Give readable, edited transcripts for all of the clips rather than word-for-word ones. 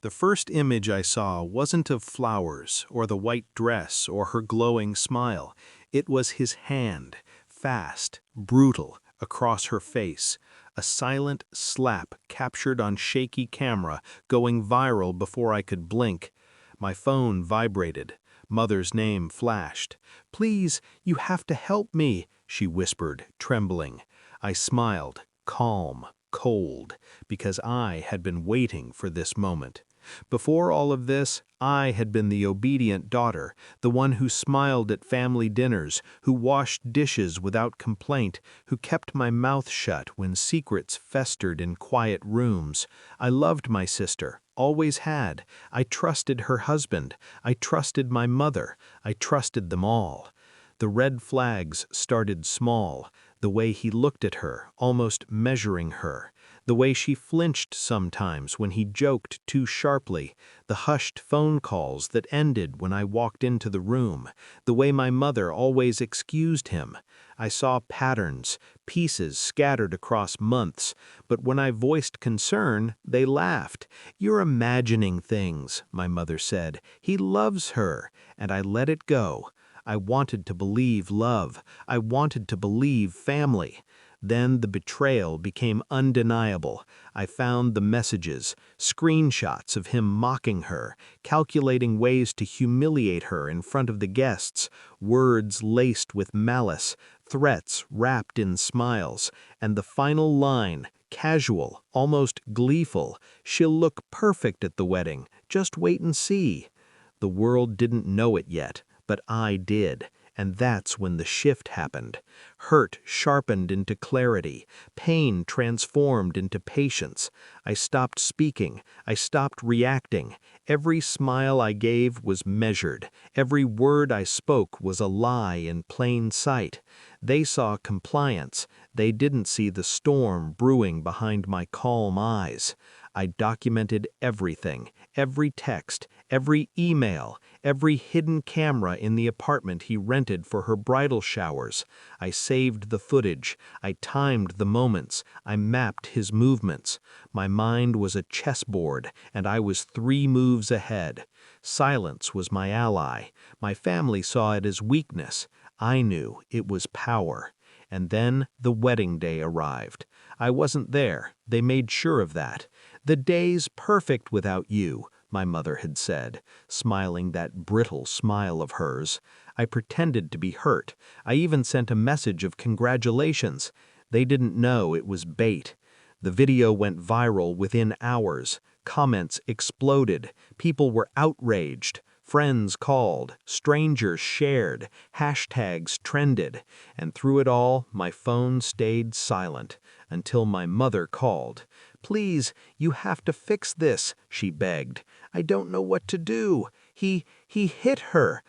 The first image I saw wasn't of flowers or the white dress or her glowing smile. It was his hand, fast, brutal, across her face, a silent slap captured on shaky camera, going viral before I could blink. My phone vibrated. Mother's name flashed. "Please, you have to help me," she whispered, trembling. I smiled, calm, cold, because I had been waiting for this moment. Before all of this, I had been the obedient daughter, the one who smiled at family dinners, who washed dishes without complaint, who kept my mouth shut when secrets festered in quiet rooms. I loved my sister, always had. I trusted her husband. I trusted my mother. I trusted them all. The red flags started small, the way he looked at her, almost measuring her, the way she flinched sometimes when he joked too sharply, the hushed phone calls that ended when I walked into the room, the way my mother always excused him. I saw patterns, pieces scattered across months, but when I voiced concern, they laughed. "You're imagining things," my mother said. "He loves her," and I let it go. I wanted to believe love. I wanted to believe family. Then the betrayal became undeniable. I found the messages, screenshots of him mocking her, calculating ways to humiliate her in front of the guests, words laced with malice, threats wrapped in smiles, and the final line, casual, almost gleeful, "She'll look perfect at the wedding. Just wait and see." The world didn't know it yet, but I did. And that's when the shift happened. Hurt sharpened into clarity, pain transformed into patience. I stopped speaking, I stopped reacting. Every smile I gave was measured. Every word I spoke was a lie in plain sight. They saw compliance. They didn't see the storm brewing behind my calm eyes. I documented everything, every text, every email, every hidden camera in the apartment he rented for her bridal showers. I saved the footage. I timed the moments. I mapped his movements. My mind was a chessboard, and I was 3 moves ahead. Silence was my ally. My family saw it as weakness. I knew it was power. And then the wedding day arrived. I wasn't there. They made sure of that. "The day's perfect without you," my mother had said, smiling that brittle smile of hers. I pretended to be hurt. I even sent a message of congratulations. They didn't know it was bait. The video went viral within hours. Comments exploded. People were outraged. Friends called, strangers shared, hashtags trended, and through it all, my phone stayed silent until my mother called. "Please, you have to fix this," she begged. "I don't know what to do. He hit her."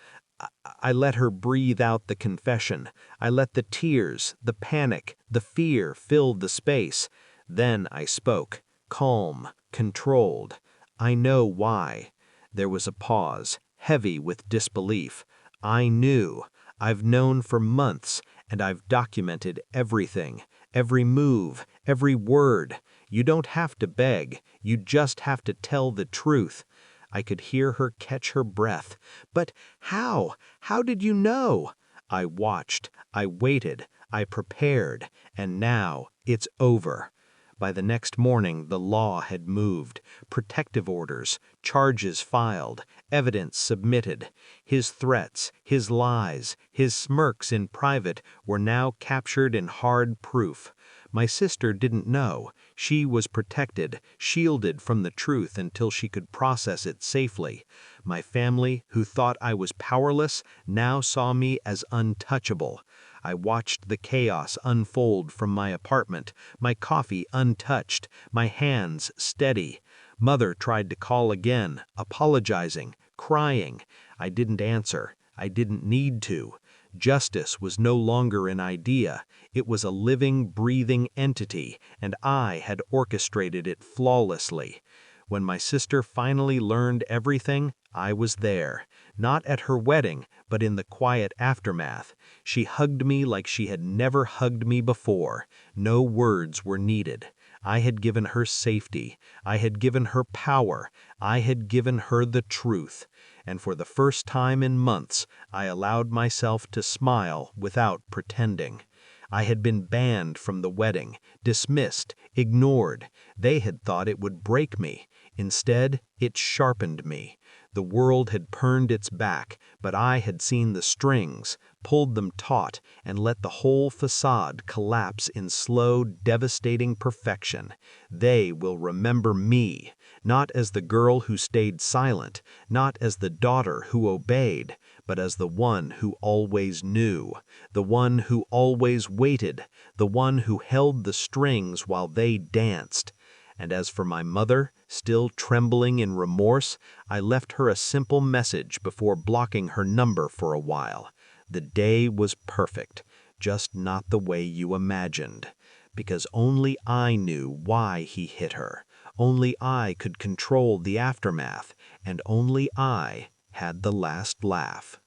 I let her breathe out the confession. I let the tears, the panic, the fear fill the space. Then I spoke, calm, controlled. "I know why." There was a pause, heavy with disbelief. "I knew. I've known for months, and I've documented everything, every move, every word. You don't have to beg. You just have to tell the truth." I could hear her catch her breath. "But how? How did you know?" I watched, I waited, I prepared, and now it's over. By the next morning, the law had moved. Protective orders, charges filed, evidence submitted. His threats, his lies, his smirks in private were now captured in hard proof. My sister didn't know. She was protected, shielded from the truth until she could process it safely. My family, who thought I was powerless, now saw me as untouchable. I watched the chaos unfold from my apartment, my coffee untouched, my hands steady. Mother tried to call again, apologizing, crying. I didn't answer. I didn't need to. Justice was no longer an idea. It was a living, breathing entity, and I had orchestrated it flawlessly. When my sister finally learned everything, I was there. Not at her wedding, but in the quiet aftermath. She hugged me like she had never hugged me before. No words were needed. I had given her safety. I had given her power. I had given her the truth. And for the first time in months, I allowed myself to smile without pretending. I had been banned from the wedding, dismissed, ignored. They had thought it would break me. Instead, it sharpened me. The world had turned its back, but I had seen the strings, pulled them taut, and let the whole facade collapse in slow, devastating perfection. They will remember me, not as the girl who stayed silent, not as the daughter who obeyed, but as the one who always knew, the one who always waited, the one who held the strings while they danced. And as for my mother, still trembling in remorse, I left her a simple message before blocking her number for a while. The day was perfect, just not the way you imagined. Because only I knew why he hit her. Only I could control the aftermath, and only I had the last laugh.